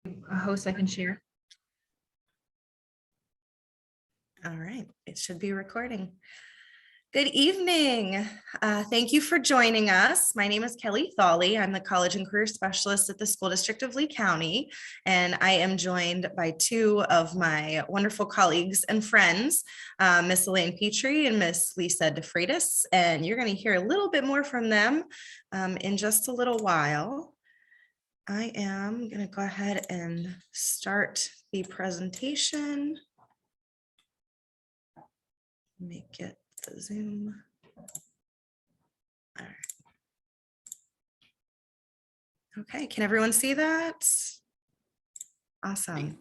A host I can share. All right, it should be recording. Good evening. Thank you for joining us. My name is Kelly Thawley. I'm the College and Career Specialist at the School District of Lee County, and I am joined by two of my wonderful colleagues and friends, Miss Elaine Petrie and Miss Lisa DeFreitas, and you're going to hear a little bit more from them in just a little while. I am going to go ahead and start the presentation. Make it the Zoom. All right. Okay, can everyone see that? Awesome.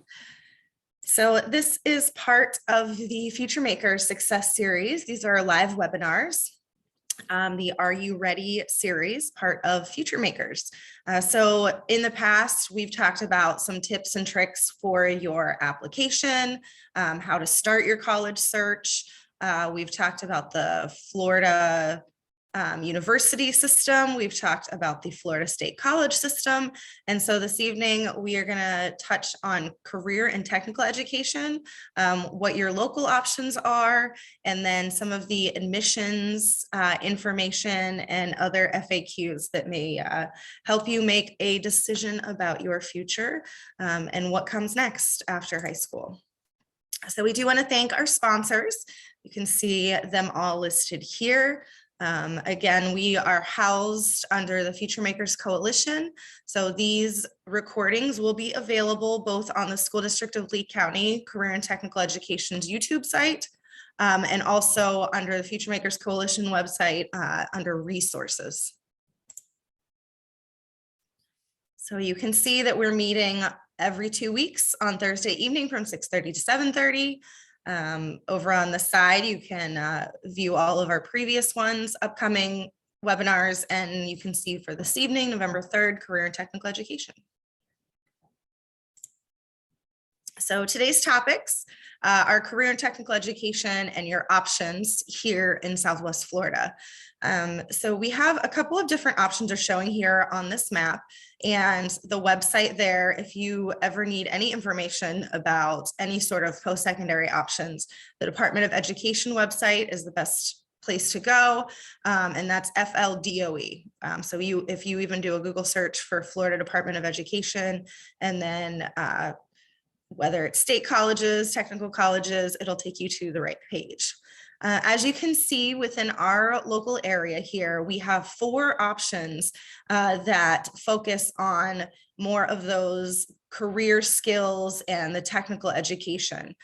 So this is part of the Future Makers Success Series. These are live webinars. The Are You Ready series, part of Future Makers. So in the past, we've talked about some tips and tricks for your application, how to start your college search. We've talked about the Florida university system. We've talked about the Florida State College system. And so this evening, we are going to touch on career and technical education, what your local options are, and then some of the admissions information and other FAQs that may help you make a decision about your future and what comes next after high school. So we do want to thank our sponsors. You can see them all listed here. Again, we are housed under the Future Makers Coalition. So these recordings will be available both on the School District of Lee County Career and Technical Education's YouTube site, and also under the Future Makers Coalition website under resources. So you can see that we're meeting every 2 weeks on Thursday evening from 6:30 to 7:30. Over on the side, you can view all of our previous ones, upcoming webinars, and you can see for this evening, November 3rd, Career and Technical Education. So today's topics are career and technical education and your options here in Southwest Florida. So we have a couple of different options are showing here on this map, and the website there, if you ever need any information about any sort of post-secondary options, the Department of Education website is the best place to go, and that's FLDOE. So if you even do a Google search for Florida Department of Education, and then whether it's state colleges, technical colleges, it'll take you to the right page. As you can see within our local area here, we have 4 options that focus on more of those career skills and the technical education.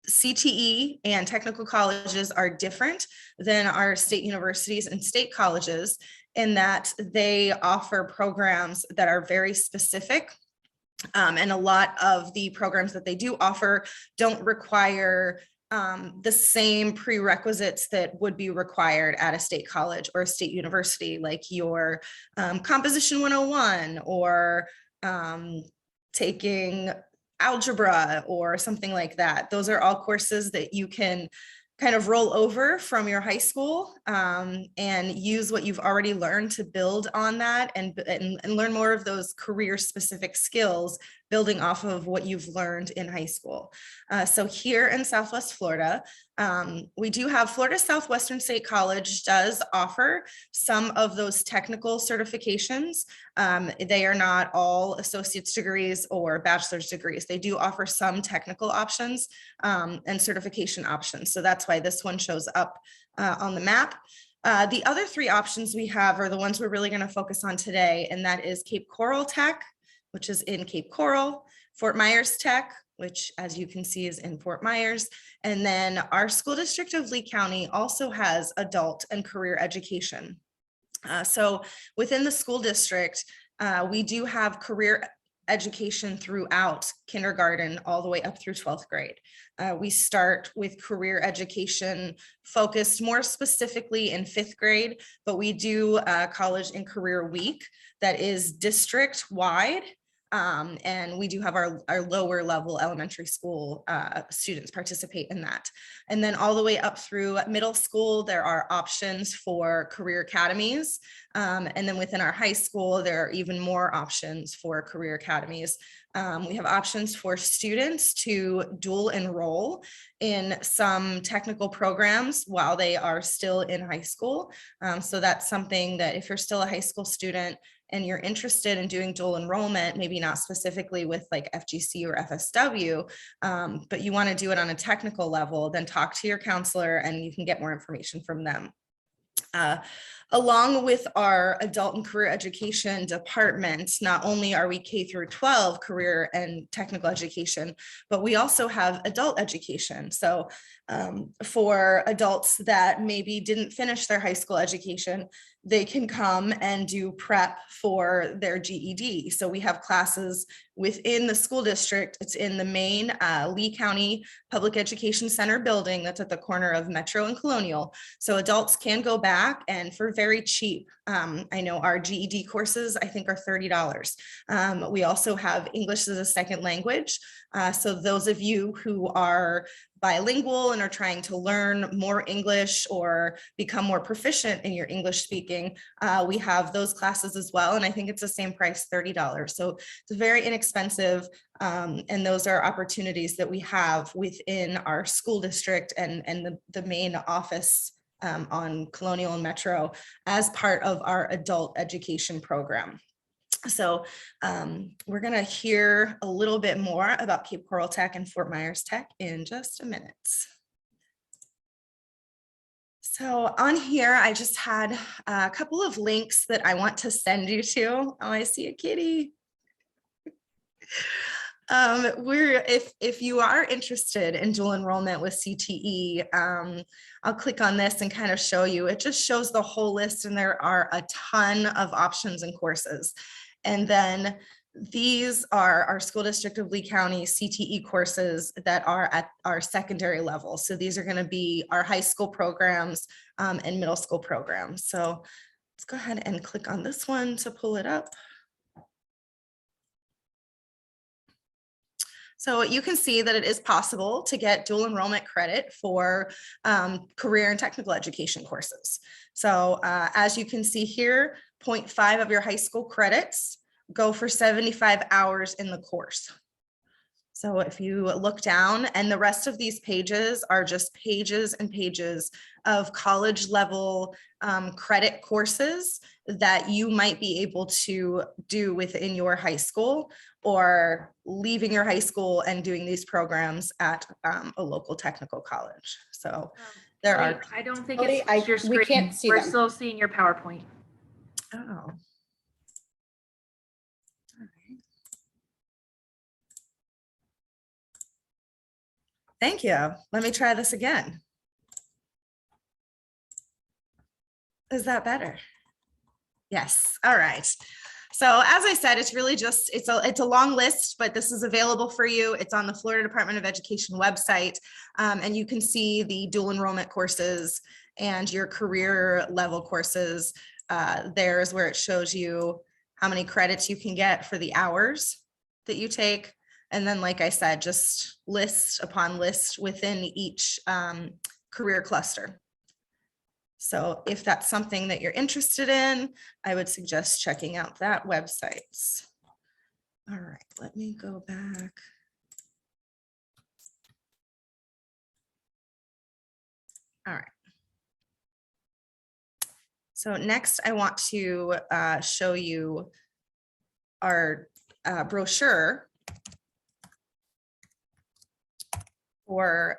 CTE and technical colleges are different than our state universities and state colleges in that they offer programs that are very specific. And a lot of the programs that they do offer don't require the same prerequisites that would be required at a state college or a state university, like your Composition 101 or taking algebra or something like that. Those are all courses that you can kind of roll over from your high school and use what you've already learned to build on that and learn more of those career specific skills building off of what you've learned in high school. So here in Southwest Florida, we do have Florida Southwestern State College does offer some of those technical certifications. They are not all associate's degrees or bachelor's degrees. They do offer some technical options and certification options. So that's why this one shows up on the map. The other 3 options we have are the ones we're really going to focus on today, and that is Cape Coral Tech, which is in Cape Coral, Fort Myers Tech, which as you can see is in Fort Myers. And then our School District of Lee County also has adult and career education. So within the school district, we do have career education throughout kindergarten all the way up through 12th grade. We start with career education focused more specifically in 5th grade, but we do college and career week that is district wide. And we do have our lower level elementary school students participate in that. And then all the way up through middle school, there are options for career academies. And then within our high school, there are even more options for career academies. We have options for students to dual enroll in some technical programs while they are still in high school. So that's something that if you're still a high school student and you're interested in doing dual enrollment, maybe not specifically with like FGC or FSW, but you want to do it on a technical level, then talk to your counselor and you can get more information from them. Along with our adult and career education department, not only are we K through 12 career and technical education, but we also have adult education. So for adults that maybe didn't finish their high school education, they can come and do prep for their GED. So we have classes within the school district. It's in the main Lee County Public Education Center building that's at the corner of Metro and Colonial. So adults can go back and for very cheap. I know our GED courses, I think, are $30. We also have English as a second language. So those of you who are bilingual and are trying to learn more English or become more proficient in your English speaking, we have those classes as well. And I think it's the same price, $30. So it's very inexpensive. And those are opportunities that we have within our school district and the main office on Colonial and Metro as part of our adult education program. So we're going to hear a little bit more about Cape Coral Tech and Fort Myers Tech in just a minute. So on here, I just had a couple of links that I want to send you to. Oh, I see a kitty. If you are interested in dual enrollment with CTE, I'll click on this and kind of show you. It just shows the whole list, and there are a ton of options and courses. And then these are our school district of Lee County CTE courses that are at our secondary level. So these are going to be our high school programs and middle school programs. So let's go ahead and click on this one to pull it up. So you can see that it is possible to get dual enrollment credit for career and technical education courses. So as you can see here, 0.5 of your high school credits go for 75 hours in the course. So if you look down, and the rest of these pages are just pages and pages of college level credit courses that you might be able to do within your high school, or leaving your high school and doing these programs at a local technical college. So there are. I don't think it's your screen. We can't see We're them. still seeing your PowerPoint. Oh. Thank you. Let me try this again. Is that better? Yes. All right. So as I said, it's really just, it's a long list, but this is available for you. It's on the Florida Department of Education website. And you can see the dual enrollment courses and your career level courses. There's where it shows you how many credits you can get for the hours that you take. And then, like I said, just list upon list within each career cluster. So if that's something that you're interested in, I would suggest checking out that website. All right, let me go back. All right. So next I want to show you our brochure for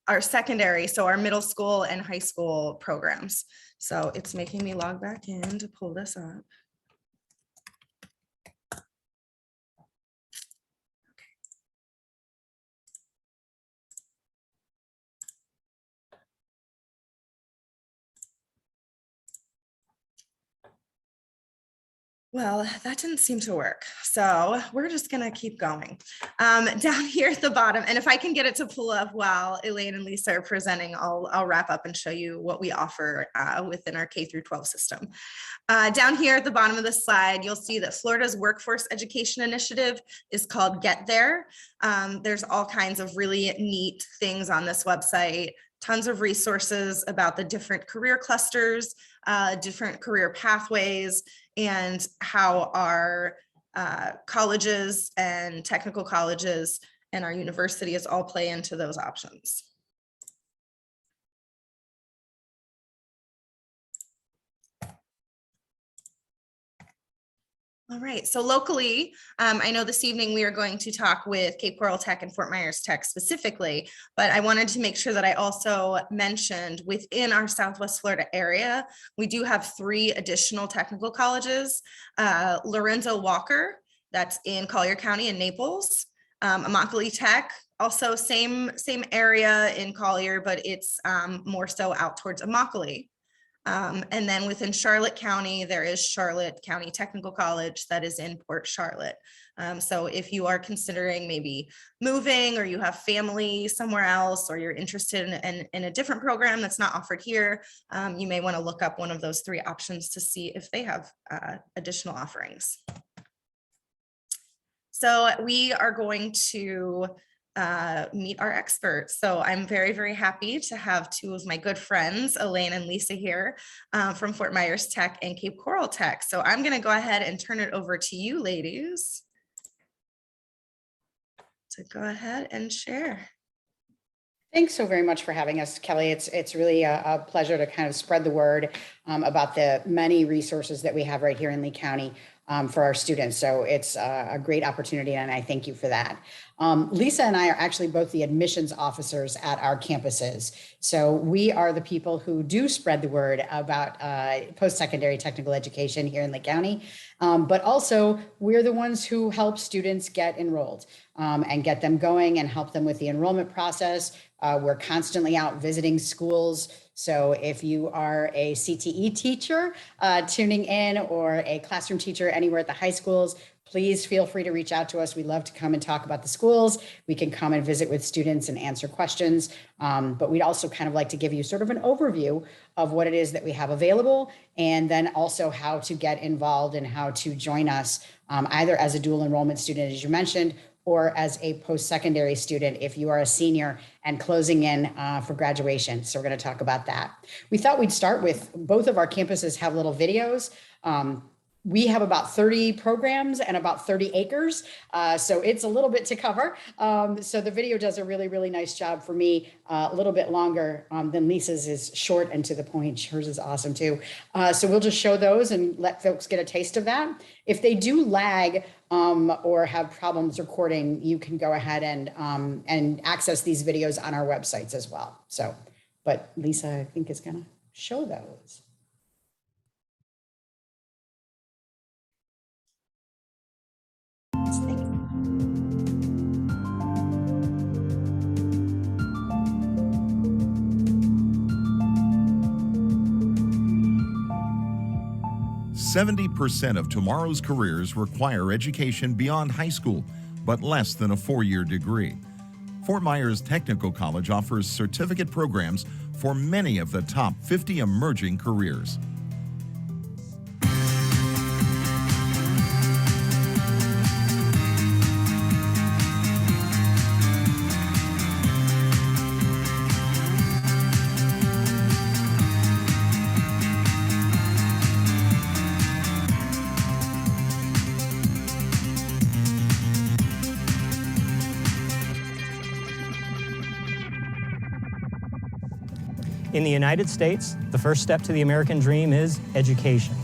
our secondary, so our middle school and high school programs. So it's making me log back in to pull this up. Well, that didn't seem to work. So we're just going to keep going. Down here at the bottom, and if I can get it to pull up while Elaine and Lisa are presenting, I'll wrap up and show you what we offer within our K through 12 system. Down here at the bottom of the slide, you'll see that Florida's Workforce Education Initiative is called Get There. There's all kinds of really neat things on this website, tons of resources about the different career clusters, different career pathways, and how our colleges and technical colleges and our universities all play into those options. All right, so locally, I know this evening we are going to talk with Cape Coral Tech and Fort Myers Tech specifically, but I wanted to make sure that I also mentioned within our Southwest Florida area, we do have 3 additional technical colleges. Lorenzo Walker, that's in Collier County in Naples. Immokalee Tech, also same area in Collier, but it's more so out towards Immokalee. And then within Charlotte County, there is Charlotte County Technical College that is in Port Charlotte. So if you are considering maybe moving, or you have family somewhere else, or you're interested in a different program that's not offered here, you may want to look up one of those 3 options to see if they have additional offerings. So we are going to meet our experts. So I'm very, very happy to have 2 of my good friends, Elaine and Lisa, here from Fort Myers Tech and Cape Coral Tech. So I'm going to go ahead and turn it over to you ladies to go ahead and share. Thanks so very much for having us, Kelly. It's really a pleasure to kind of spread the word about the many resources that we have right here in Lee County for our students. So it's a great opportunity, and I thank you for that. Lisa and I are actually both the admissions officers at our campuses. So we are the people who do spread the word about post-secondary technical education here in Lee County. But also we're the ones who help students get enrolled and get them going and help them with the enrollment process. We're constantly out visiting schools. So if you are a CTE teacher tuning in, or a classroom teacher anywhere at the high schools, please feel free to reach out to us. We'd love to come and talk about the schools. We can come and visit with students and answer questions. But we'd also kind of like to give you sort of an overview of what it is that we have available, and then also how to get involved and how to join us either as a dual enrollment student, as you mentioned, or as a post-secondary student if you are a senior and closing in for graduation. So we're going to talk about that. We thought we'd start with, both of our campuses have little videos. We have about 30 programs and about 30 acres. So it's a little bit to cover. So the video does a really, really nice job for me, a little bit longer than Lisa's is short and to the point. Hers is awesome too. So we'll just show those and let folks get a taste of that. If they do lag or have problems recording, you can go ahead and access these videos on our websites as well. So, but Lisa, I think, is gonna show those. 70% of tomorrow's careers require education beyond high school, but less than a 4-year degree. Fort Myers Technical College offers certificate programs for many of the top 50 emerging careers. In the United States, the first step to the American dream is education.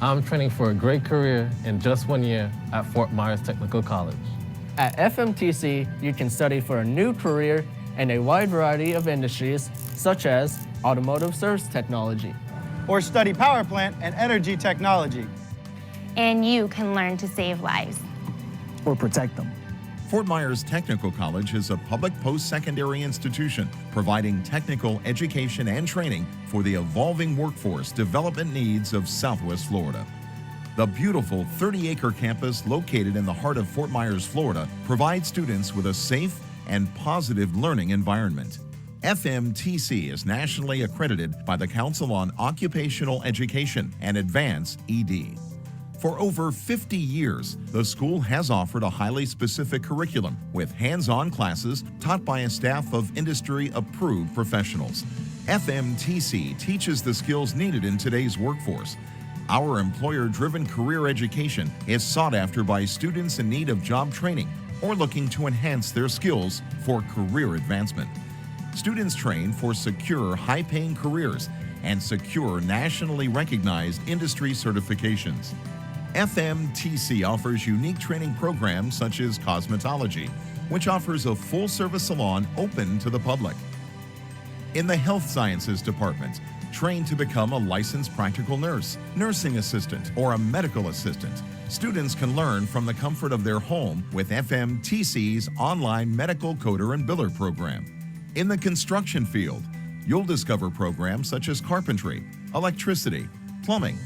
I'm training for a great career in just 1 year at Fort Myers Technical College. At FMTC, you can study for a new career in a wide variety of industries, such as automotive service technology. Or study power plant and energy technology. And you can learn to save lives. Or protect them. Fort Myers Technical College is a public post-secondary institution providing technical education and training for the evolving workforce development needs of Southwest Florida. The beautiful 30-acre campus located in the heart of Fort Myers, Florida, provides students with a safe and positive learning environment. FMTC is nationally accredited by the Council on Occupational Education and Advanced ED. For over 50 years, the school has offered a highly specific curriculum with hands-on classes taught by a staff of industry-approved professionals. FMTC teaches the skills needed in today's workforce. Our employer-driven career education is sought after by students in need of job training or looking to enhance their skills for career advancement. Students train for secure, high-paying careers and secure, nationally recognized industry certifications. FMTC offers unique training programs such as cosmetology, which offers a full-service salon open to the public. In the Health Sciences Department, train to become a licensed practical nurse, nursing assistant, or a medical assistant. Students can learn from the comfort of their home with FMTC's online medical coder and biller program. In the construction field, you'll discover programs such as carpentry, electricity, plumbing,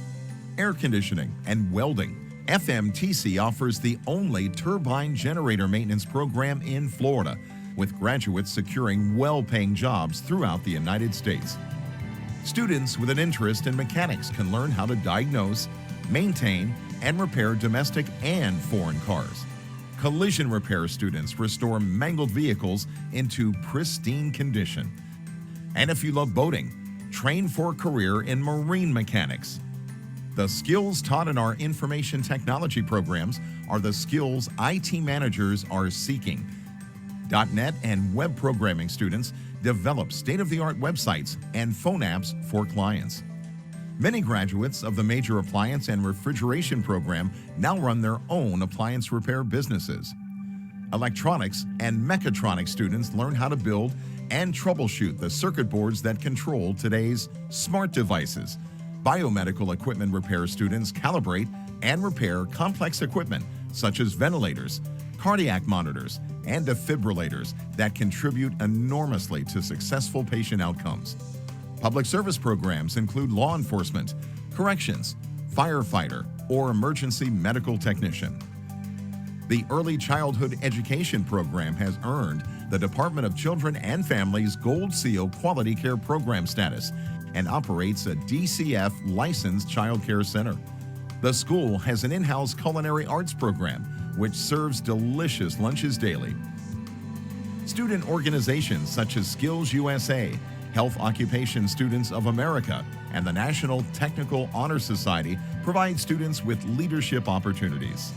air conditioning, and welding. FMTC offers the only turbine generator maintenance program in Florida, with graduates securing well-paying jobs throughout the United States. Students with an interest in mechanics can learn how to diagnose, maintain, and repair domestic and foreign cars. Collision repair students restore mangled vehicles into pristine condition. And if you love boating, train for a career in marine mechanics. The skills taught in our information technology programs are the skills IT managers are seeking. .NET and web programming students develop state-of-the-art websites and phone apps for clients. Many graduates of the major appliance and refrigeration program now run their own appliance repair businesses. Electronics and mechatronics students learn how to build and troubleshoot the circuit boards that control today's smart devices. Biomedical equipment repair students calibrate and repair complex equipment such as ventilators, cardiac monitors, and defibrillators that contribute enormously to successful patient outcomes. Public service programs include law enforcement, corrections, firefighter, or emergency medical technician. The Early Childhood Education Program has earned the Department of Children and Families Gold Seal Quality Care Program status and operates a DCF licensed child care center. The school has an in-house culinary arts program which serves delicious lunches daily. Student organizations such as Skills USA, Health Occupation Students of America, and the National Technical Honor Society provide students with leadership opportunities.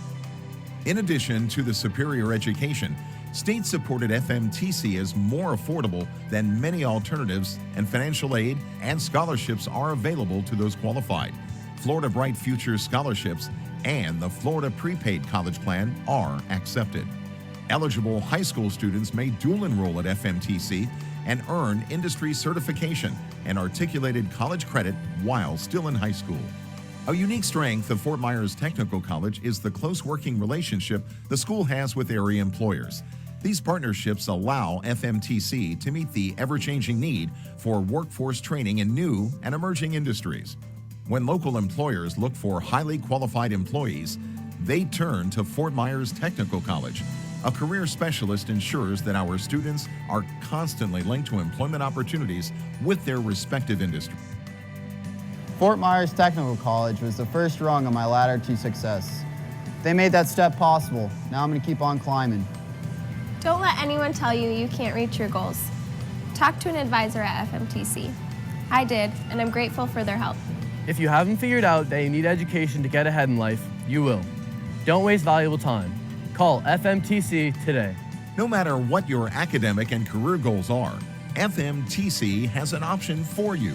In addition to the superior education, state-supported FMTC is more affordable than many alternatives, and financial aid and scholarships are available to those qualified. Florida Bright Future scholarships and the Florida Prepaid College Plan are accepted. Eligible high school students may dual enroll at FMTC and earn industry certification and articulated college credit while still in high school. A unique strength of Fort Myers Technical College is the close working relationship the school has with area employers. These partnerships allow FMTC to meet the ever-changing need for workforce training in new and emerging industries. When local employers look for highly qualified employees, they turn to Fort Myers Technical College. A career specialist ensures that our students are constantly linked to employment opportunities with their respective industry. Fort Myers Technical College was the first rung on my ladder to success. They made that step possible. Now I'm going to keep on climbing. Don't let anyone tell you you can't reach your goals. Talk to an advisor at FMTC. I did, and I'm grateful for their help. If you haven't figured out that you need education to get ahead in life, you will. Don't waste valuable time. Call FMTC today. No matter what your academic and career goals are, FMTC has an option for you.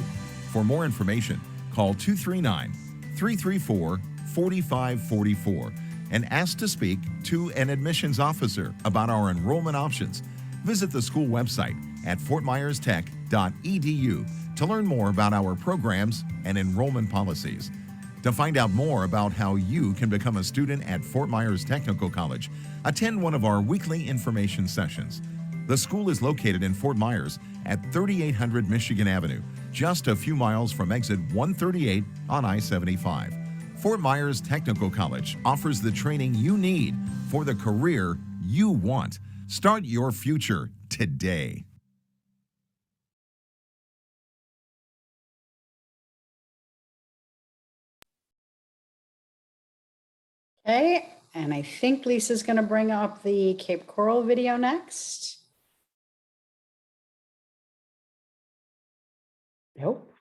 For more information, call 239-334-4544 and ask to speak to an admissions officer about our enrollment options. Visit the school website at fortmyerstech.edu to learn more about our programs and enrollment policies. To find out more about how you can become a student at Fort Myers Technical College, attend one of our weekly information sessions. The school is located in Fort Myers at 3800 Michigan Avenue, just a few miles from exit 138 on I-75. Fort Myers Technical College offers the training you need for the career you want. Start your future today. Okay, and I think Lisa's going to bring up the Cape Coral video next. Nope.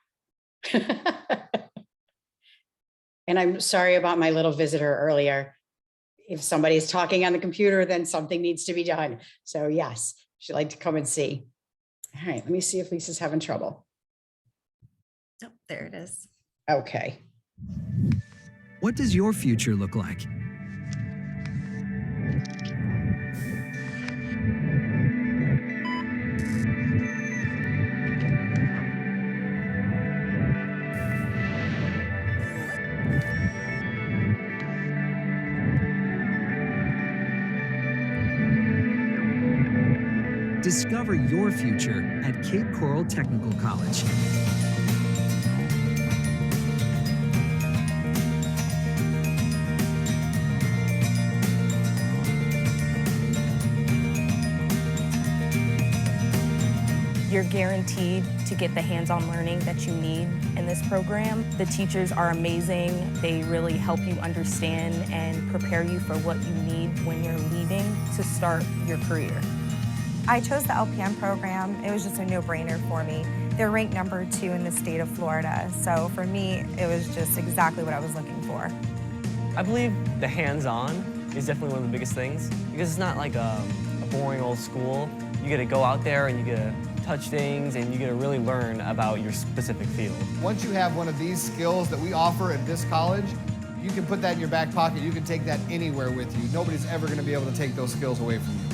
And I'm sorry about my little visitor earlier. If somebody's talking on the computer, then something needs to be done. So yes, she'd like to come and see. All right, let me see if Lisa's having trouble. Oh, there it is. Okay. What does your future look like? Discover your future at Cape Coral Technical College. You're guaranteed to get the hands-on learning that you need in this program. The teachers are amazing. They really help you understand and prepare you for what you need when you're leaving to start your career. I chose the LPN program. It was just a no-brainer for me. They're ranked #2 in the state of Florida. So for me, it was just exactly what I was looking for. I believe the hands-on is definitely one of the biggest things because it's not like a boring old school. You get to go out there and you get to touch things and you get to really learn about your specific field. Once you have one of these skills that we offer at this college, you can put that in your back pocket. You can take that anywhere with you. Nobody's ever going to be able to take those skills away from you.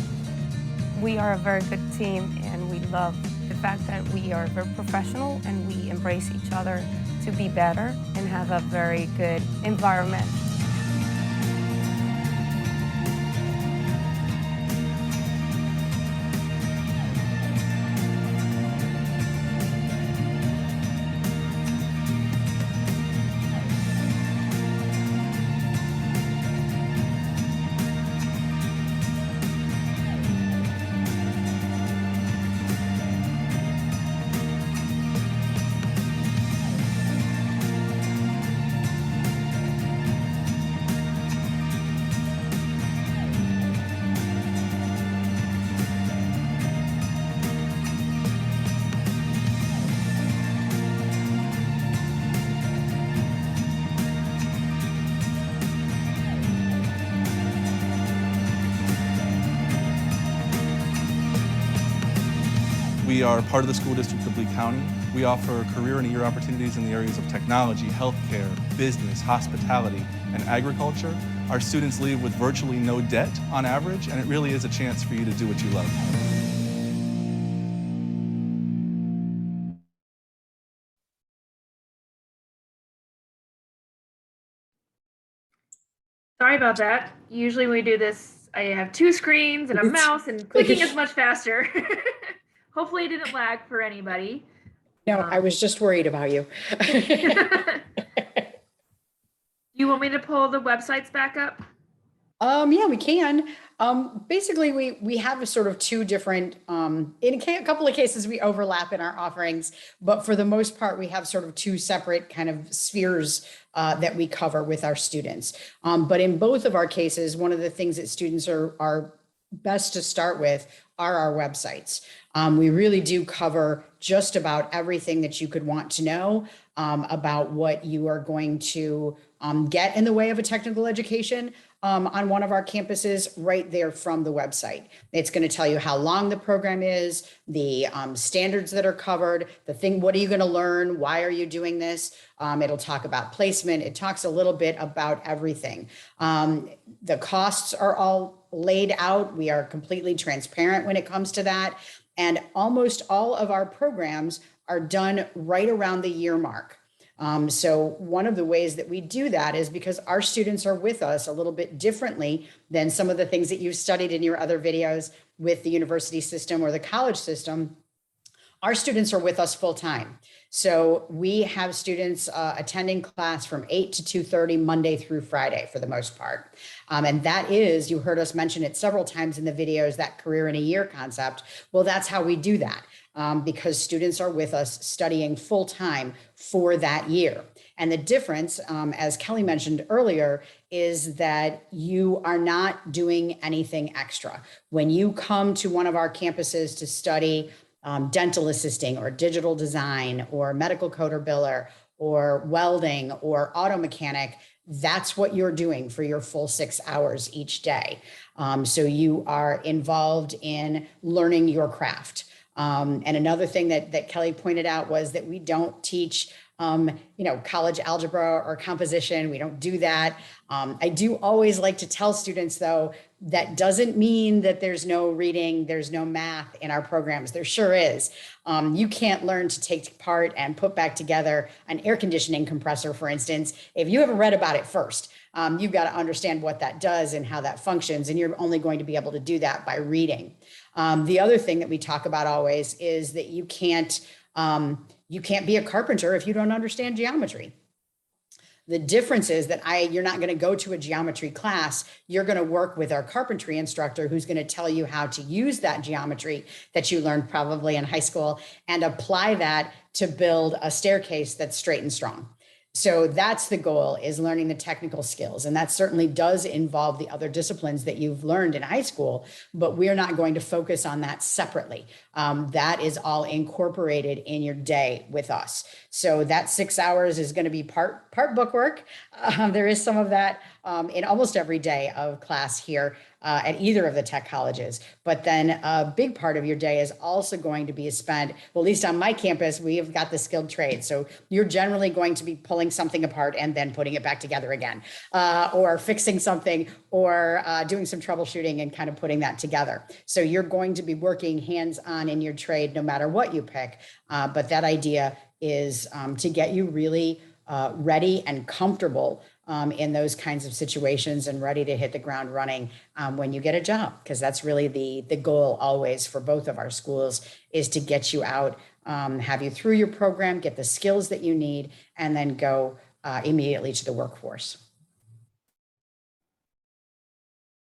We are a very good team, and we love the fact that we are very professional and we embrace each other to be better and have a very good environment. We are part of the School District of Lee County. We offer career and year opportunities in the areas of technology, healthcare, business, hospitality, and agriculture. Our students leave with virtually no debt on average, and it really is a chance for you to do what you love. Sorry about that. Usually when we do this, I have 2 screens and a mouse and clicking is much faster. Hopefully it didn't lag for anybody. No, I was just worried about you. You want me to pull the websites back up? Yeah, we can. Basically, we have a sort of 2 different, in a couple of cases we overlap in our offerings, but for the most part, we have sort of 2 separate kind of spheres that we cover with our students. But in both of our cases, one of the things that students are best to start with are our websites. We really do cover just about everything that you could want to know about what you are going to get in the way of a technical education on one of our campuses right there from the website. It's going to tell you how long the program is, the standards that are covered, what are you going to learn? Why are you doing this? It'll talk about placement. It talks a little bit about everything. The costs are all laid out. We are completely transparent when it comes to that. And almost all of our programs are done right around the year mark. So one of the ways that we do that is because our students are with us a little bit differently than some of the things that you've studied in your other videos with the university system or the college system. Our students are with us full time. So we have students attending class from 8 to 2:30 Monday through Friday for the most part. And that is, you heard us mention it several times in the videos, that career in a year concept. Well, that's how we do that because students are with us studying full time for that year. And the difference, as Kelly mentioned earlier, is that you are not doing anything extra. When you come to one of our campuses to study dental assisting or digital design or medical coder biller or welding or auto mechanic, that's what you're doing for your full 6 hours each day. So you are involved in learning your craft. And another thing that Kelly pointed out was that we don't teach college algebra or composition. We don't do that. I do always like to tell students, though, that doesn't mean that there's no reading, there's no math in our programs. There sure is. You can't learn to take apart and put back together an air conditioning compressor, for instance, if you haven't read about it first. You've got to understand what that does and how that functions, and you're only going to be able to do that by reading. The other thing that we talk about always is that you can't be a carpenter if you don't understand geometry. The difference is that you're not going to go to a geometry class. You're going to work with our carpentry instructor who's going to tell you how to use that geometry that you learned probably in high school and apply that to build a staircase that's straight and strong. So that's the goal, is learning the technical skills. And that certainly does involve the other disciplines that you've learned in high school, but we're not going to focus on that separately. That is all incorporated in your day with us. So that 6 hours is going to be part bookwork. There is some of that in almost every day of class here at either of the tech colleges. But then a big part of your day is also going to be spent, well, at least on my campus, we have got the skilled trades. So you're generally going to be pulling something apart and then putting it back together again, or fixing something, or doing some troubleshooting and kind of putting that together. So you're going to be working hands-on in your trade no matter what you pick. But that idea is to get you really ready and comfortable in those kinds of situations and ready to hit the ground running when you get a job, because that's really the goal always for both of our schools, is to get you out, have you through your program, get the skills that you need, and then go immediately to the workforce.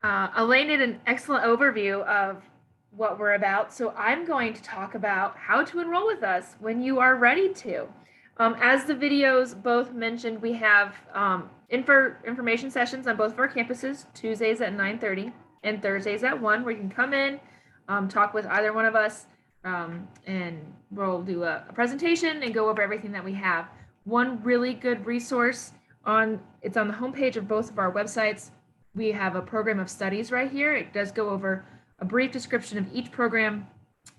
Elaine did an excellent overview of what we're about. So I'm going to talk about how to enroll with us when you are ready to. As the videos both mentioned, we have information sessions on both of our campuses, Tuesdays at 9:30 and Thursdays at 1, where you can come in, talk with either one of us, and we'll do a presentation and go over everything that we have. One really good resource it's on the homepage of both of our websites. We have a program of studies right here. It does go over a brief description of each program,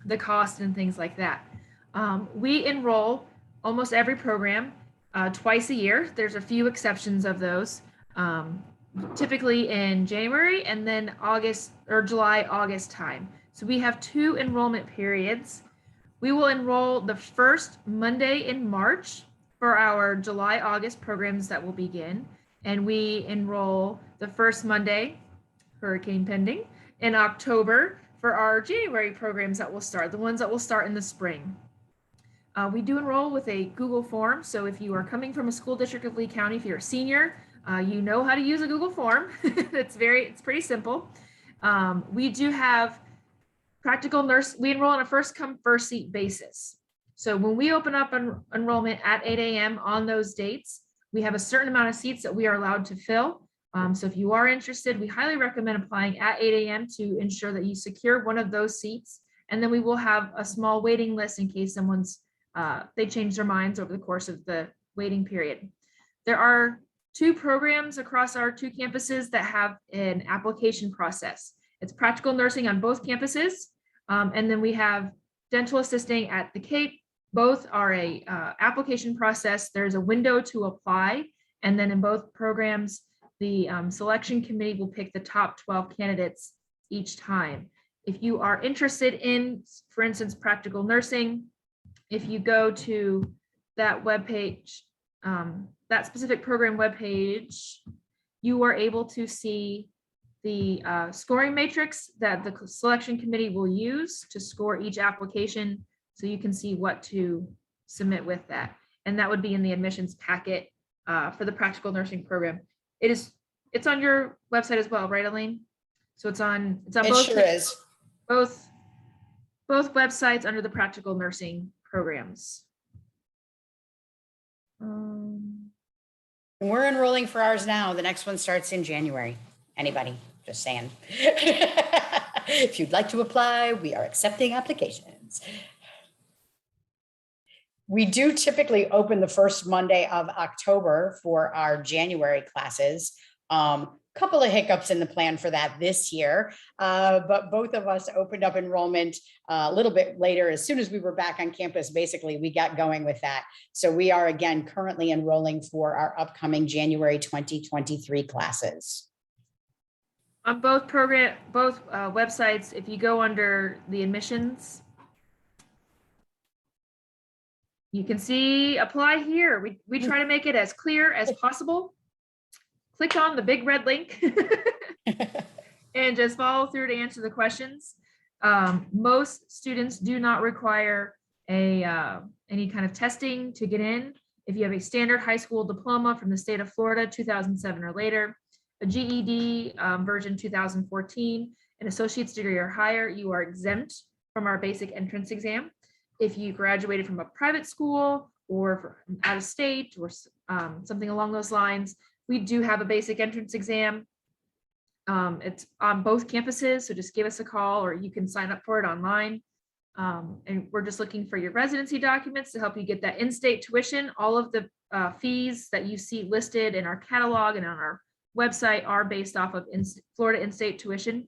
the cost, and things like that. We enroll almost every program twice a year. There's a few exceptions of those, typically in January and then August or July, August time. So we have 2 enrollment periods. We will enroll the first Monday in March for our July, August programs that will begin. And we enroll the first Monday, hurricane pending, in October for our January programs that will start, the ones that will start in the spring. We do enroll with a Google form. So if you are coming from a school district of Lee County, if you're a senior, you know how to use a Google form. It's pretty simple. We do have practical nurse. We enroll on a first come, first seat basis. So when we open up enrollment at 8 a.m. on those dates, we have a certain amount of seats that we are allowed to fill. So if you are interested, we highly recommend applying at 8 a.m. to ensure that you secure one of those seats. And then we will have a small waiting list in case someone's they change their minds over the course of the waiting period. There are 2 programs across our 2 campuses that have an application process. It's practical nursing on both campuses. And then we have dental assisting at the Cape. Both are a application process. There's a window to apply. And then in both programs, the selection committee will pick the top 12 candidates each time. If you are interested in, for instance, practical nursing, if you go to that webpage, that specific program webpage, you are able to see the scoring matrix that the selection committee will use to score each application. so you can see what to submit with that. And that would be in the admissions packet for the practical nursing program. It's on your website as well, right, Elaine? So it's on It both. sure is. Both websites under the practical nursing programs. We're enrolling for ours now. The next one starts in January. Anybody? Just saying. If you'd like to apply, we are accepting applications. We do typically open the first Monday of October for our January classes. Couple of hiccups in the plan for that this year, but both of us opened up enrollment a little bit later. As soon as we were back on campus, basically, we got going with that. So we are again currently enrolling for our upcoming January 2023 classes. On both websites, if you go under the admissions, you can see apply here. We try to make it as clear as possible. Click on the big red link and just follow through to answer the questions. Most students do not require any kind of testing to get in. If you have a standard high school diploma from the state of Florida, 2007 or later, a GED version 2014, an associate's degree or higher, you are exempt from our basic entrance exam. If you graduated from a private school or from out of state or something along those lines, we do have a basic entrance exam. It's on both campuses, so just give us a call or you can sign up for it online. And we're just looking for your residency documents to help you get that in-state tuition. All of the fees that you see listed in our catalog and on our website are based off of Florida in-state tuition.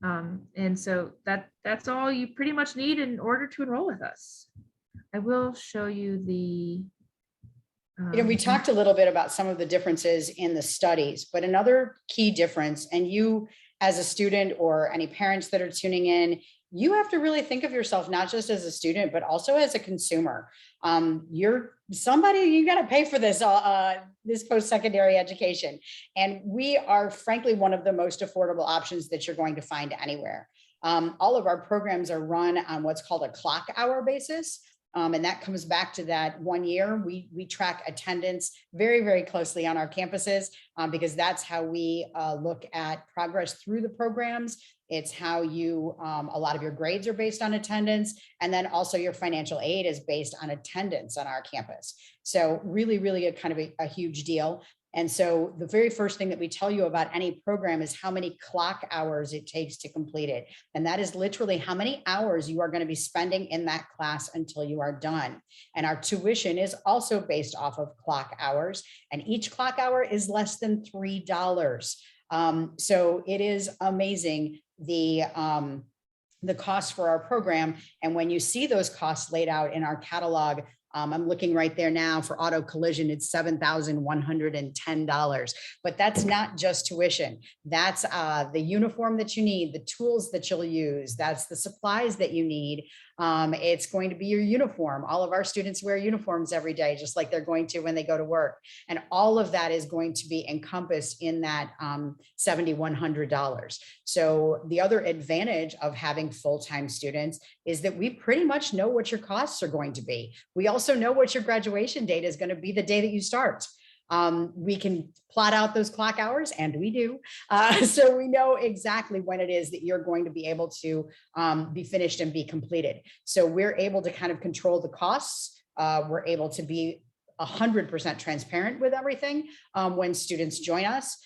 And so that's all you pretty much need in order to enroll with us. I will show you the we talked a little bit about some of the differences in the studies, but another key difference, and you as a student or any parents that are tuning in, you have to really think of yourself not just as a student, but also as a consumer. You're somebody, you got to pay for this post-secondary education. And we are frankly one of the most affordable options that you're going to find anywhere. All of our programs are run on what's called a clock hour basis. And that comes back to that 1 year. We track attendance very, very closely on our campuses because that's how we look at progress through the programs. It's how you, a lot of your grades are based on attendance. And then also your financial aid is based on attendance on our campus. So really, really a kind of a huge deal. And so the very first thing that we tell you about any program is how many clock hours it takes to complete it. And that is literally how many hours you are going to be spending in that class until you are done. And our tuition is also based off of clock hours, and each clock hour is less than $3. So it is amazing the cost for our program. And when you see those costs laid out in our catalog, I'm looking right there now for auto collision, it's $7,110, but that's not just tuition. That's the uniform that you need, the tools that you'll use, that's the supplies that you need. It's going to be your uniform. All of our students wear uniforms every day, just like they're going to when they go to work. And all of that is going to be encompassed in that $7,100. So the other advantage of having full-time students is that we pretty much know what your costs are going to be. We also know what your graduation date is going to be the day that you start. We can plot out those clock hours, and we do. So we know exactly when it is that you're going to be able to be finished and be completed. So we're able to kind of control the costs. We're able to be 100% transparent with everything when students join us.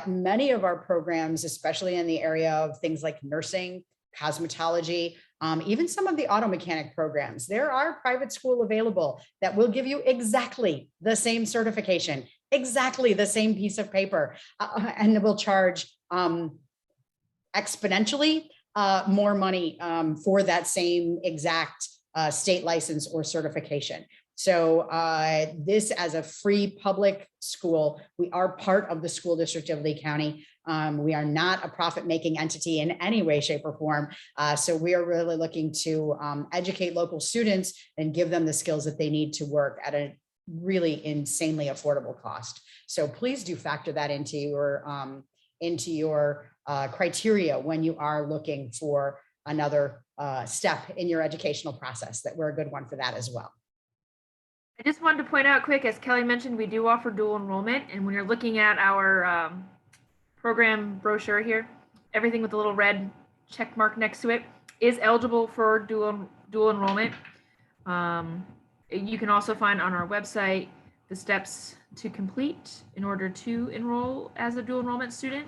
Many of our programs, especially in the area of things like nursing, cosmetology, even some of the auto mechanic programs, there are private school available that will give you exactly the same certification, exactly the same piece of paper, and will charge exponentially more money for that same exact state license or certification. So this, as a free public school, we are part of the school district of Lee County. We are not a profit-making entity in any way, shape, or form. So we are really looking to educate local students and give them the skills that they need to work at a really insanely affordable cost. So please do factor that into your criteria when you are looking for another step in your educational process, that we're a good one for that as well. I just wanted to point out quick, as Kelly mentioned, we do offer dual enrollment. And when you're looking at our program brochure here, everything with the little red check mark next to it is eligible for dual enrollment. You can also find on our website the steps to complete in order to enroll as a dual enrollment student,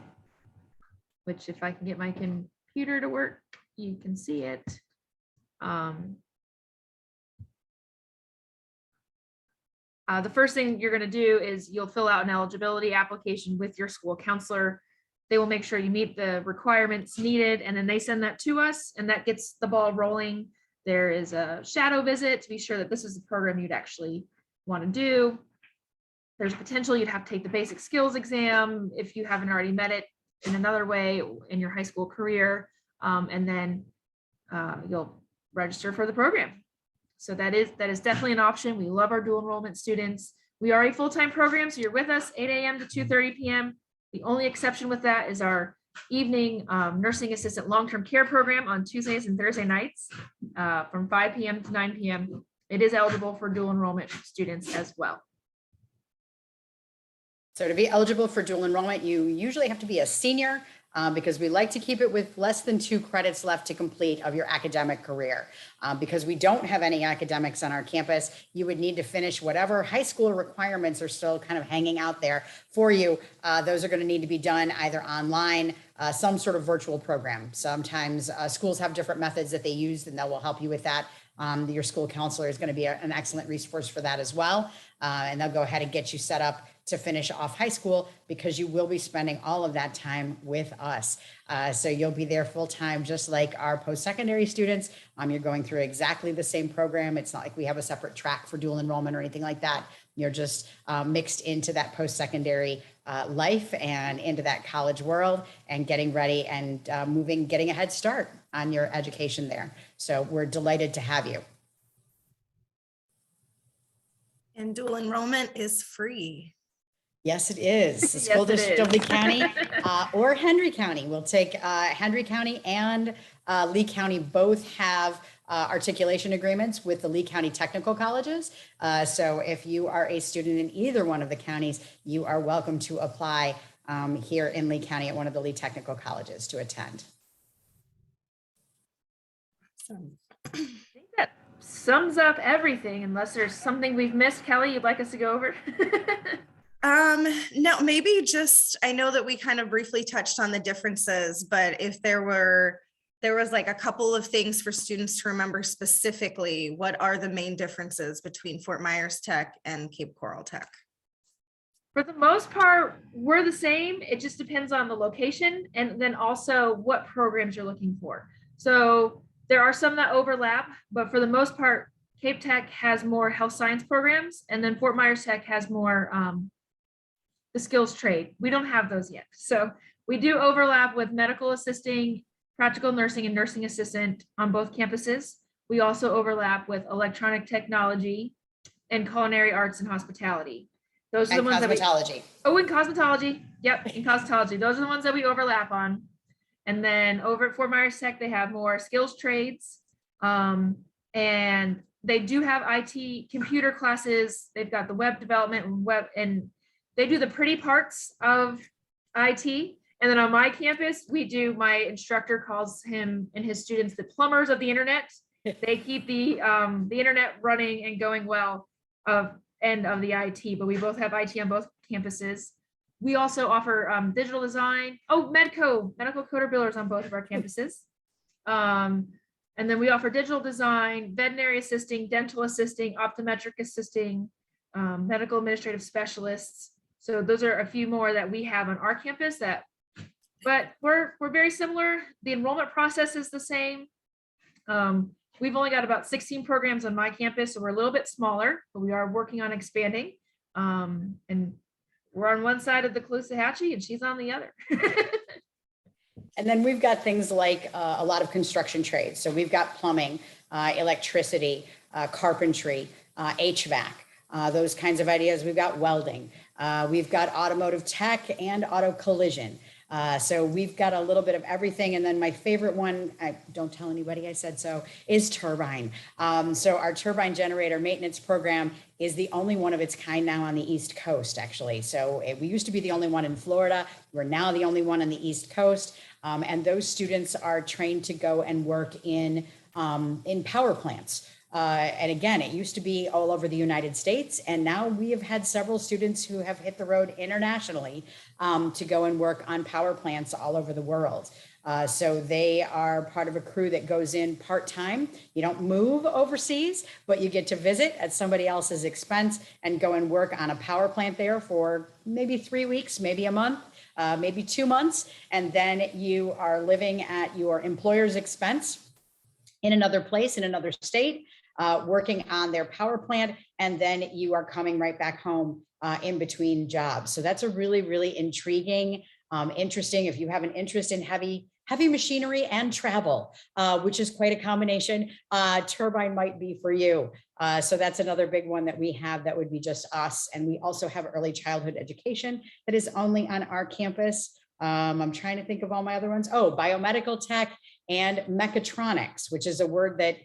which if I can get my computer to work, you can see it. The first thing you're going to do is you'll fill out an eligibility application with your school counselor. They will make sure you meet the requirements needed, and then they send that to us, and that gets the ball rolling. There is a shadow visit to be sure that this is the program you'd actually want to do. There's potential you'd have to take the basic skills exam if you haven't already met it in another way in your high school career, and then you'll register for the program. So that is definitely an option. We love our dual enrollment students. We are a full-time program, so you're with us 8 a.m. to 2:30 p.m. The only exception with that is our evening nursing assistant long-term care program on Tuesdays and Thursday nights from 5 p.m. to 9 p.m. It is eligible for dual enrollment students as well. So to be eligible for dual enrollment, you usually have to be a senior because we like to keep it with less than 2 credits left to complete of your academic career. Because we don't have any academics on our campus, you would need to finish whatever high school requirements are still kind of hanging out there for you. Those are going to need to be done either online, some sort of virtual program. Sometimes schools have different methods that they use, and that will help you with that. Your school counselor is going to be an excellent resource for that as well. And they'll go ahead and get you set up to finish off high school, because you will be spending all of that time with us. So you'll be there full time, just like our post-secondary students. You're going through exactly the same program. It's not like we have a separate track for dual enrollment or anything like that. You're just mixed into that post-secondary life and into that college world, and getting ready and getting a head start on your education there. So we're delighted to have you. And dual enrollment is free. Yes, it is. The Yes, school it district of is. Lee County or Henry County. We'll take Henry County and Lee County both have articulation agreements with the Lee County Technical Colleges. So if you are a student in either one of the counties, you are welcome to apply here in Lee County at one of the Lee Technical Colleges to attend. I think that sums up everything, unless there's something we've missed. Kelly, you'd like us to go over? No, maybe just, I know that we kind of briefly touched on the differences, but if there was like a couple of things for students to remember specifically, what are the main differences between Fort Myers Tech and Cape Coral Tech? For the most part, we're the same. It just depends on the location, and then also what programs you're looking for. So there are some that overlap, but for the most part, Cape Tech has more health science programs, and then Fort Myers Tech has more the skills trade. We don't have those yet. So we do overlap with medical assisting, practical nursing, and nursing assistant on both campuses. We also overlap with electronic technology and culinary arts and hospitality. Those are the ones that cosmetology. in cosmetology. Yep, in cosmetology. Those are the ones that we overlap on. And then over at Fort Myers Tech, they have more skills trades. And they do have IT computer classes. They've got the web development and they do the pretty parts of IT. And then on my campus, my instructor calls him and his students the plumbers of the internet. They keep the internet running and going well of the IT, but we both have IT on both campuses. We also offer digital design. Medical coder billers on both of our campuses. And then we offer digital design, veterinary assisting, dental assisting, optometric assisting, medical administrative specialists. So those are a few more that we have on our campus but we're very similar. The enrollment process is the same. We've only got about 16 programs on my campus, so we're a little bit smaller, but we are working on expanding. And we're on one side of the Caloosahatchee and she's on the other. And then we've got things like a lot of construction trades. So we've got plumbing, electricity, carpentry, HVAC, those kinds of ideas. We've got welding. We've got automotive tech and auto collision. So we've got a little bit of everything. And then my favorite one, I don't tell anybody I said so, is Turbine. So our turbine generator maintenance program is the only one of its kind now on the East Coast, actually. So we used to be the only one in Florida. We're now the only one on the East Coast. And those students are trained to go and work in power plants. And again, it used to be all over the United States, and now we have had several students who have hit the road internationally to go and work on power plants all over the world. So they are part of a crew that goes in part-time. You don't move overseas, but you get to visit at somebody else's expense and go and work on a power plant there for maybe 3 weeks, maybe a month, maybe 2 months. And then you are living at your employer's expense in another place, in another state, working on their power plant, and then you are coming right back home in between jobs. So that's a really, really intriguing, interesting, if you have an interest in heavy machinery and travel, which is quite a combination, Turbine might be for you. So that's another big one that we have that would be just us. And we also have early childhood education that is only on our campus. I'm trying to think of all my other ones. Oh, biomedical tech and mechatronics, which is a word that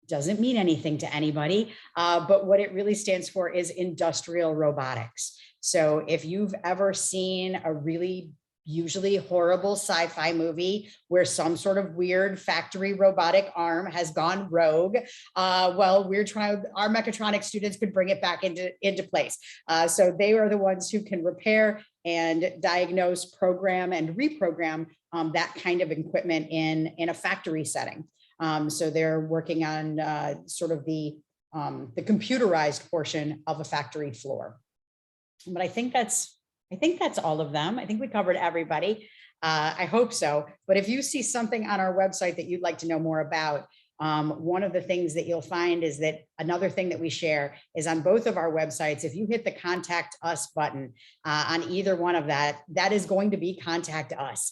doesn't mean anything to anybody, but what it really stands for is industrial robotics. So if you've ever seen a really usually horrible sci-fi movie where some sort of weird factory robotic arm has gone rogue, well, our mechatronics students could bring it back into place. So they are the ones who can repair and diagnose, program, and reprogram that kind of equipment in a factory setting. So they're working on sort of the computerized portion of a factory floor. But I think that's all of them. I think we covered everybody. I hope so. But if you see something on our website that you'd like to know more about, one of the things that you'll find is that another thing that we share is on both of our websites. If you hit the contact us button on either one of that is going to be contact us.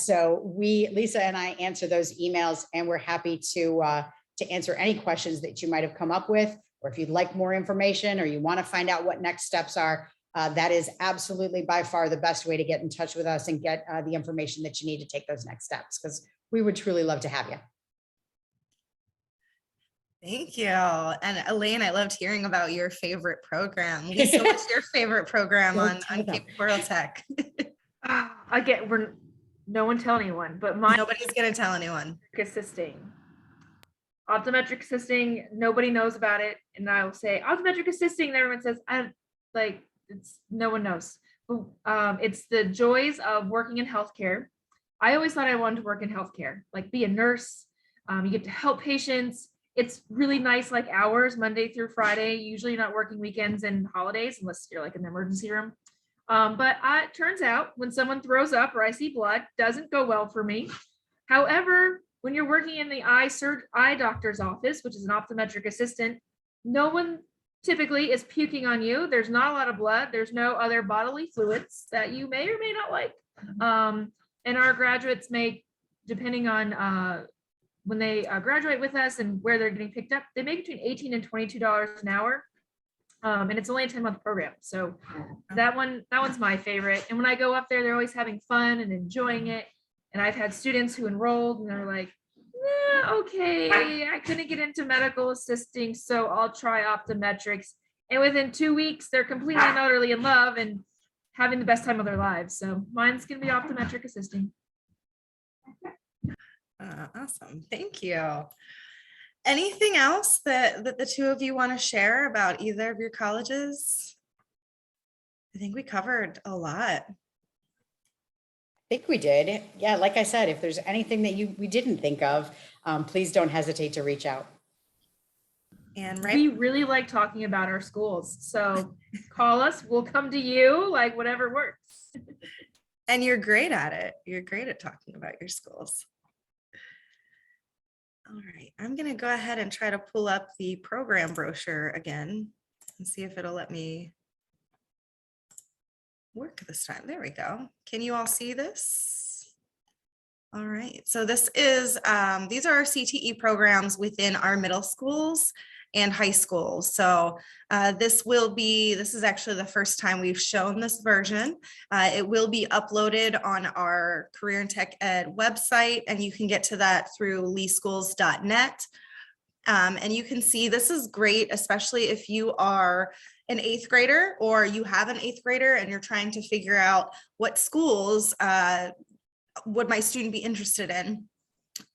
So Lisa and I answer those emails, and we're happy to answer any questions that you might have come up with, or if you'd like more information or you want to find out what next steps are. That is absolutely by far the best way to get in touch with us and get the information that you need to take those next steps, because we would truly love to have you. Thank you. And Elaine, I loved hearing about your favorite program. Lisa, what's your favorite program on Cape Coral Tech? Again, no one tell anyone, but nobody's going to tell anyone. Assisting. Optometric assisting, nobody knows about it. And I will say optometric assisting, and everyone says, no one knows. It's the joys of working in healthcare. I always thought I wanted to work in healthcare, like be a nurse. You get to help patients. It's really nice, like hours, Monday through Friday. Usually you're not working weekends and holidays unless you're like in the emergency room. But it turns out when someone throws up or I see blood, doesn't go well for me. However, when you're working in the eye doctor's office, which is an optometric assistant, no one typically is puking on you. There's not a lot of blood. There's no other bodily fluids that you may or may not like. And our graduates make, depending on when they graduate with us and where they're getting picked up, they make between $18 and $22 an hour. And it's only a 10-month program. So that one's my favorite. And when I go up there, they're always having fun and enjoying it. And I've had students who enrolled and they're like, okay, I couldn't get into medical assisting, so I'll try optometrics. And within 2 weeks, they're completely and utterly in love and having the best time of their lives. So mine's going to be optometric assisting. Awesome. Thank you. Anything else that the two of you want to share about either of your colleges? I think we covered a lot. I think we did. Yeah, like I said, if there's anything that we didn't think of, please don't hesitate to reach out. And we really like talking about our schools. So call us, we'll come to you, like whatever works. And you're great at it. You're great at talking about your schools. All right, I'm going to go ahead and try to pull up the program brochure again and see if it'll let me work this time. There we go. Can you all see this? All right, so this is, these are our CTE programs within our middle schools. and high schools. So this is actually the first time we've shown this version. It will be uploaded on our Career and Tech Ed website, and you can get to that through leeschools.net. And you can see this is great, especially if you are an 8th grader or you have an 8th grader and you're trying to figure out what schools would my student be interested in.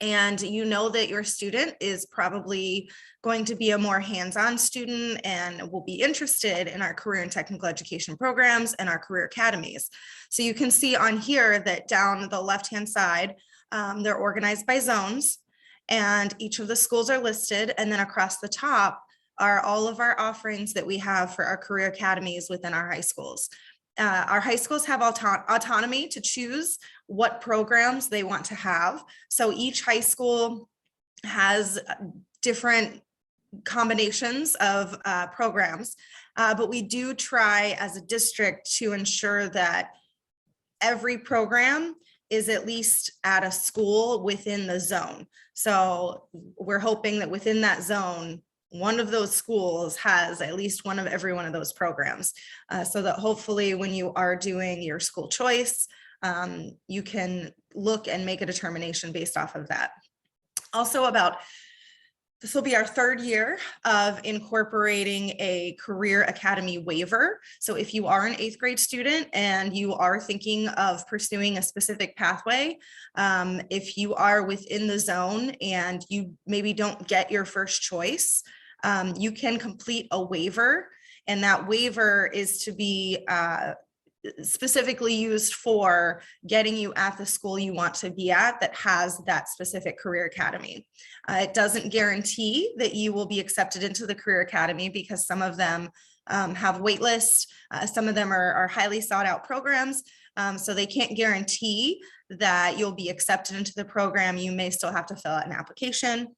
And you know that your student is probably going to be a more hands-on student and will be interested in our career and technical education programs and our career academies. So you can see on here that down the left-hand side, they're organized by zones, and each of the schools are listed. And then across the top are all of our offerings that we have for our career academies within our high schools. Our high schools have autonomy to choose what programs they want to have. So each high school has different combinations of programs, but we do try as a district to ensure that every program is at least at a school within the zone. So we're hoping that within that zone, one of those schools has at least one of every one of those programs, so that hopefully when you are doing your school choice, you can look and make a determination based off of that. Also this will be our 3rd year of incorporating a career academy waiver. So if you are an 8th grade student and you are thinking of pursuing a specific pathway, if you are within the zone and you maybe don't get your first choice, you can complete a waiver, and that waiver is to be specifically used for getting you at the school you want to be at that has that specific career academy. It doesn't guarantee that you will be accepted into the career academy because some of them have wait lists. Some of them are highly sought out programs. So they can't guarantee that you'll be accepted into the program. You may still have to fill out an application.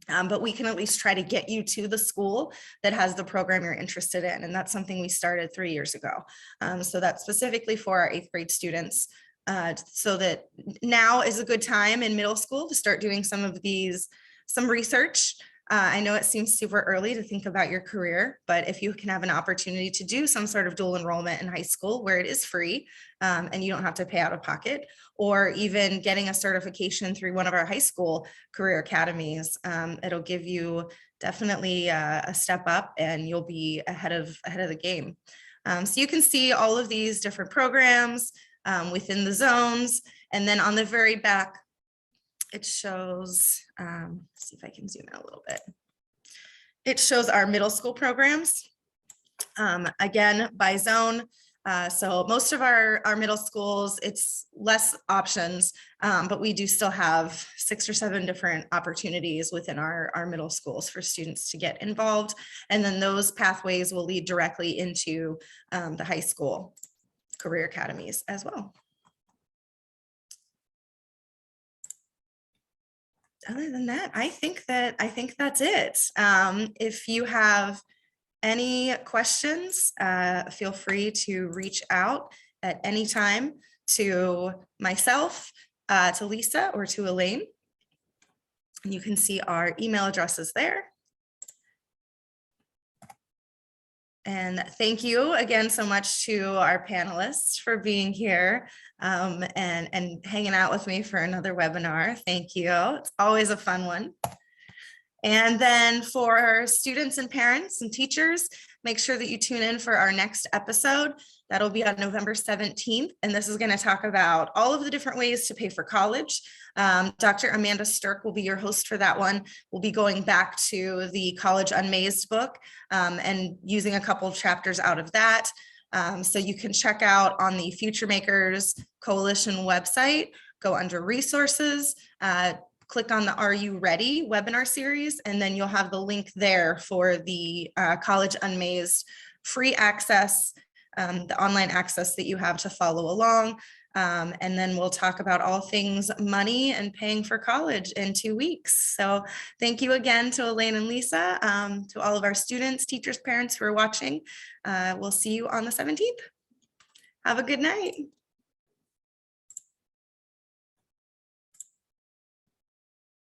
But we can at least try to get you to the school that has the program you're interested in. And that's something we started 3 years ago. So that's specifically for our 8th grade students, so that now is a good time in middle school to start doing some research. I know it seems super early to think about your career, but if you can have an opportunity to do some sort of dual enrollment in high school where it is free and you don't have to pay out of pocket, or even getting a certification through one of our high school career academies, it'll give you definitely a step up and you'll be ahead of the game. So you can see all of these different programs within the zones. And then on the very back, it shows, let's see if I can zoom in a little bit. It shows our middle school programs, again, by zone. So most of our middle schools, it's less options, but we do still have 6 or 7 different opportunities within our middle schools for students to get involved. And then those pathways will lead directly into the high school career academies as well. Other than that, I think that's it. If you have any questions, feel free to reach out at any time to myself, to Lisa, or to Elaine. And you can see our email addresses there. And thank you again so much to our panelists for being here and hanging out with me for another webinar. Thank you. It's always a fun one. And then for students and parents and teachers, make sure that you tune in for our next episode. That'll be on November 17th. And this is going to talk about all of the different ways to pay for college. Dr. Amanda Stirk will be your host for that one. We'll be going back to the College Unmazed book and using a couple of chapters out of that. So you can check out on the Future Makers Coalition website, go under resources, click on the Are You Ready webinar series, and then you'll have the link there for the College Unmazed free access, the online access that you have to follow along. And then we'll talk about all things money and paying for college in 2 weeks. So thank you again to Elaine and Lisa, to all of our students, teachers, parents who are watching. We'll see you on the 17th. Have a good night.